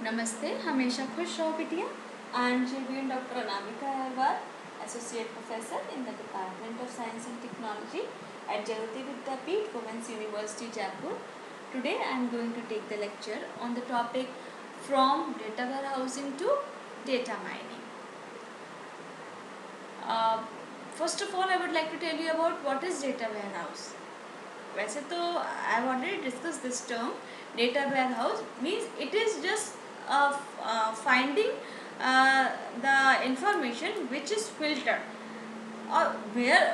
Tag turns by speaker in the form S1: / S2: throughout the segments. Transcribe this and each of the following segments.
S1: नमस्ते, हमेशा खुश रहो बिटिया। I am Tribune Dr. Anamika Agarwal, Associate Professor in the Department of Science and Technology at Jayoti Vidyapeeth, Women's University, Jaipur. Today I am going to take the lecture on the topic from data warehousing to data mining. Uh, First of all, I would like to tell you about what is data warehouse. वैसे तो I have already discuss this term data warehouse means it is just finding the information which is filtered or where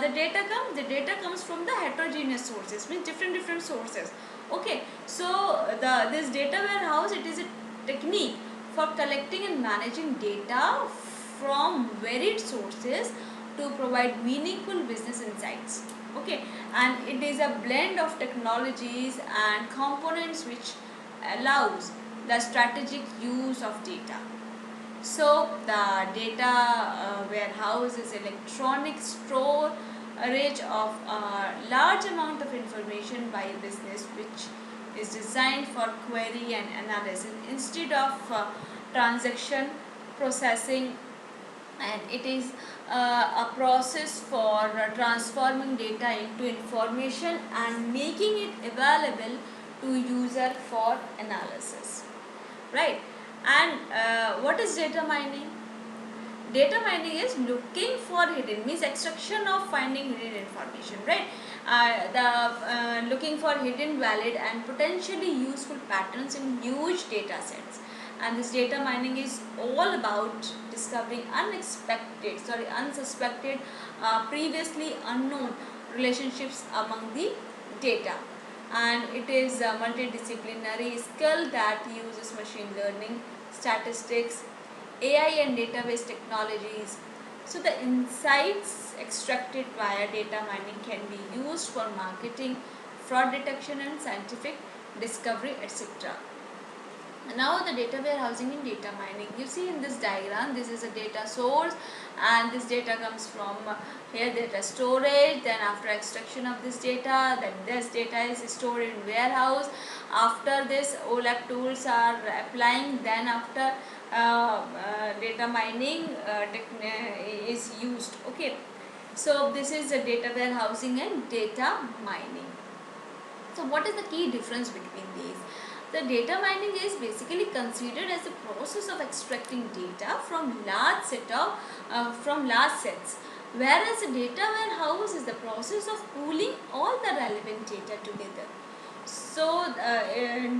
S1: the data comes from the heterogeneous sources, means different sources. Okay, so this data warehouse, it is a technique for collecting and managing data from varied sources to provide meaningful business insights. Okay, and it is a blend of technologies and components which allows the strategic use of data. So the data warehouse is electronic storage of a large amount of information by a business, which is designed for query and analysis instead of transaction processing, and it is a process for transforming data into information and making it available to user for analysis, right? And what is data mining? Data mining is looking for hidden, means extraction of finding hidden information, right? Looking for hidden, valid and potentially useful patterns in huge data sets. And this data mining is all about discovering unsuspected, previously unknown relationships among the data. And it is a multidisciplinary skill that uses machine learning, statistics, AI and database technologies. So the insights extracted via data mining can be used for marketing, fraud detection and scientific discovery, etc. Now the data warehousing and data mining. You see in this diagram, this is a data source and this data comes from here data storage. Then after extraction of this data, then this data is stored in warehouse. After this, OLAP tools are applying. Then after data mining is used. Okay, so this is the data warehousing and data mining. So what is the key difference between these? The data mining is basically considered as a process of extracting data from large sets, whereas a data warehouse is the process of pooling all the relevant data together. So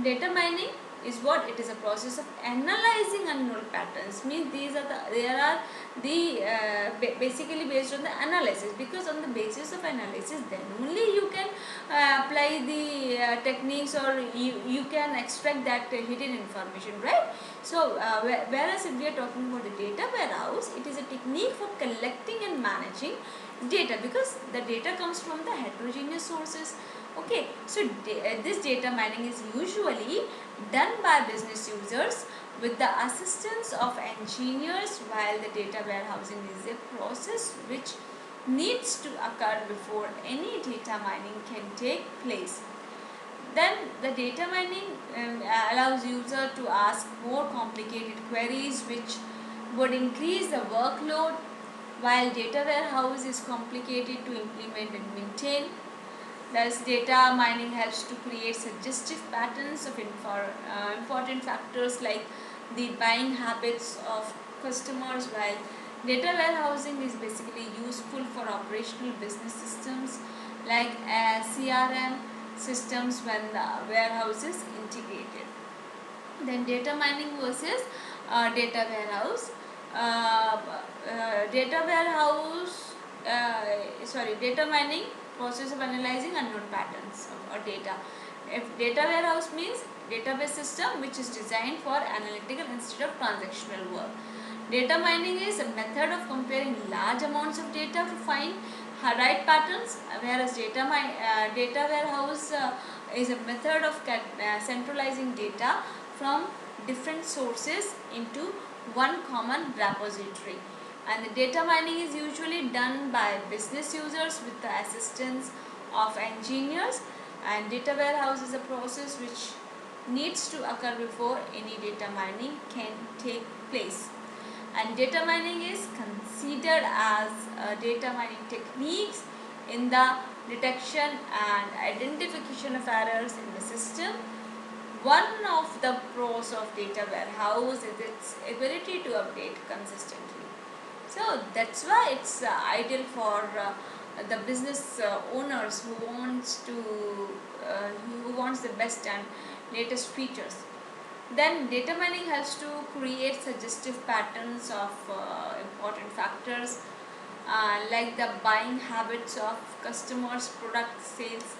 S1: data mining is what? It is a process of analyzing unknown patterns. Means basically based on the analysis, because on the basis of analysis then only you can apply the techniques, or you can extract that hidden information, right? So whereas if we are talking about the data warehouse, it is a technique for collecting and managing data, because the data comes from the heterogeneous sources. Okay, so this data mining is usually done by business users with the assistance of engineers, while the data warehousing is a process which needs to occur before any data mining can take place. Then the data mining allows user to ask more complicated queries, which would increase the workload, while data warehouse is complicated to implement and maintain. Thus, data mining helps to create suggestive patterns of important factors like the buying habits of customers, while data warehousing is basically useful for operational business systems like CRM systems when the warehouse is integrated. Then data mining versus data warehouse. Data mining, process of analyzing unknown patterns or data. If data warehouse means database system which is designed for analytical instead of transactional work. Data mining is a method of comparing large amounts of data to find right patterns, whereas data warehouse is a method of centralizing data from different sources into one common repository. And the data mining is usually done by business users with the assistance of engineers, and data warehouse is a process which needs to occur before any data mining can take place. And data mining is considered as data mining techniques in the detection and identification of errors in the system. One of the pros of data warehouse is its ability to update consistently. So that's why it's ideal for the business owners who wants the best and latest features. Then data mining helps to create suggestive patterns of important factors like the buying habits of customers, product sales,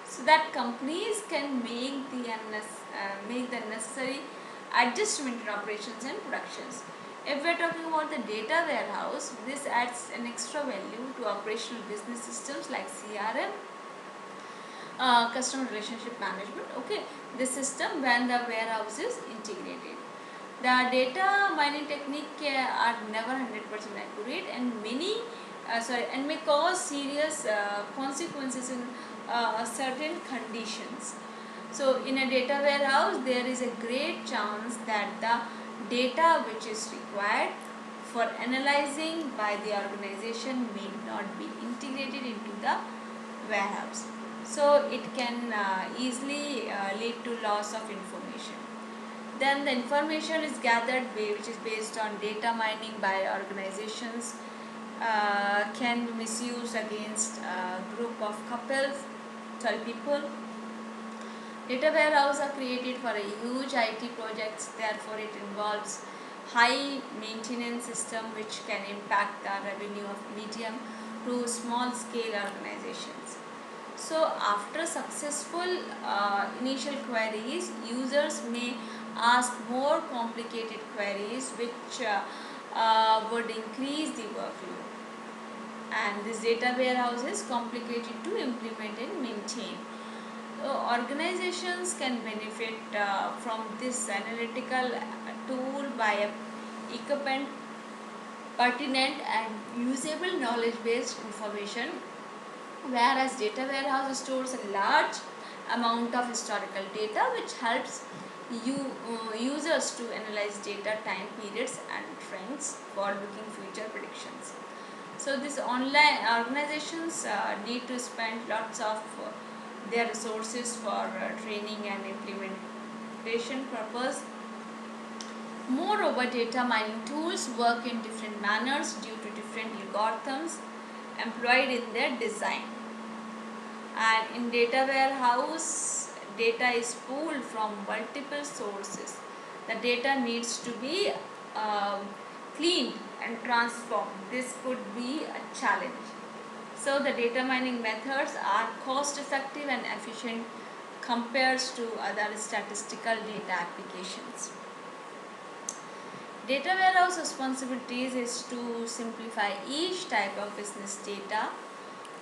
S1: so that companies can make the necessary adjustment in operations and productions. If we are talking about the data warehouse, this adds an extra value to operational business systems like CRM, customer relationship management. Okay, this system when the warehouse is integrated. The data mining technique are never 100% accurate and may cause serious consequences in certain conditions. So in a data warehouse, there is a great chance that the data which is required for analyzing by the organization may not be integrated into the warehouse. So it can easily lead to loss of information. Then the information is gathered which is based on data mining by organizations can be misused against a group of people. Data warehouses are created for a huge IT projects, therefore it involves high maintenance system which can impact the revenue of medium to small scale organizations. So after successful initial queries, users may ask more complicated queries which would increase the workload. And this data warehouse is complicated to implement and maintain. Organizations can benefit from this analytical tool by equipment pertinent and usable knowledge based information, whereas data warehouse stores a large amount of historical data which helps users to analyze data time periods and trends for looking future predictions. So these online organizations need to spend lots of their resources for training and implementation purpose. Moreover, data mining tools work in different manners due to different algorithms employed in their design. And in data warehouse, data is pulled from multiple sources. The data needs to be cleaned and transformed. This could be a challenge. So the data mining methods are cost effective and efficient compared to other statistical data applications. Data warehouse responsibilities is to simplify each type of business data.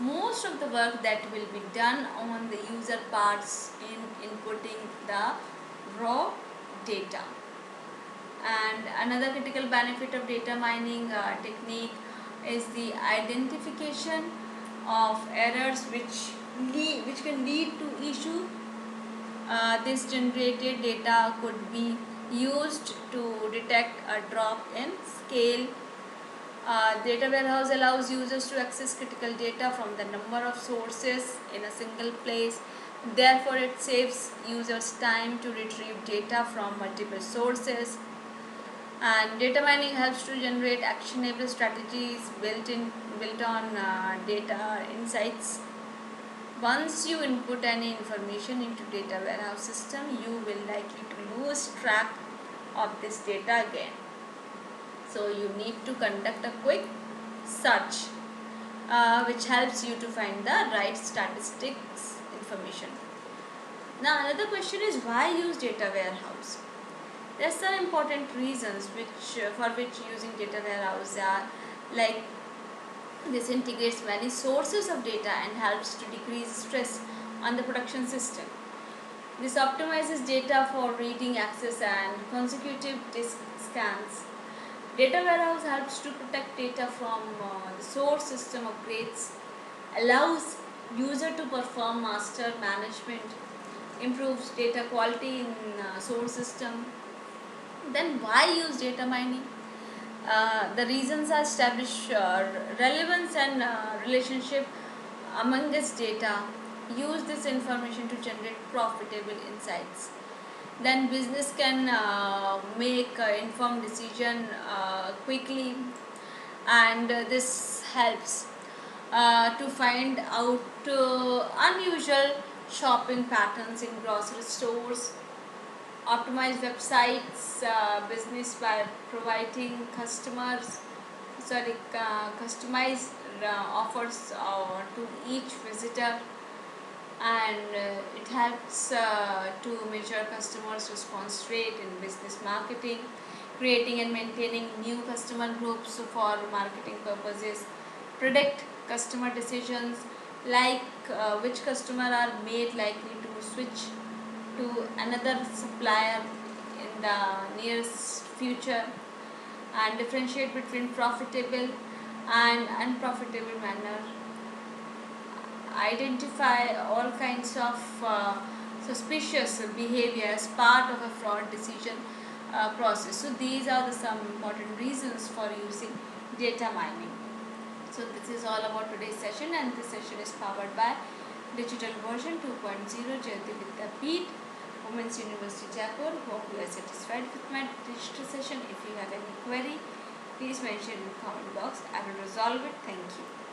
S1: Most of the work that will be done on the user parts in inputting the raw data. And another critical benefit of data mining technique is the identification of errors which can lead to issue. This generated data could be used to detect a drop in scale. Data warehouse allows users to access critical data from the number of sources in a single place. Therefore, it saves users time to retrieve data from multiple sources. And data mining helps to generate actionable strategies built on data insights. Once you input any information into data warehouse system, you will likely to lose track of this data again. So you need to conduct a quick search which helps you to find the right statistics information. Now another question is, why use data warehouse? There are some important reasons for which using data warehouse are like this integrates many sources of data and helps to decrease stress on the production system. This optimizes data for reading access and consecutive disk scans. Data warehouse helps to protect data from the source system upgrades, allows user to perform master management improves data quality in source system. Then why use data mining? The reasons are establish relevance and relationship among this data. Use this information to generate profitable insights. Then business can make informed decision quickly, and this helps to find out unusual shopping patterns in grocery stores. Optimize websites business by providing customized offers to each visitor, and it helps to measure customers response rate in business marketing, creating and maintaining new customer groups for marketing purposes, predict customer decisions like which customer are made likely to switch to another supplier in the nearest future, and differentiate between profitable and unprofitable manner. Identify all kinds of suspicious behavior as part of a fraud decision process. So these are the some important reasons for using data mining. So this is all about today's session, and this session is powered by Digital Version 2.0 Jyoti Vidyapeeth, Women's University Jaipur. Hope you are satisfied with my digital session. If you have any query, please mention in the comment box. I will resolve it. Thank you.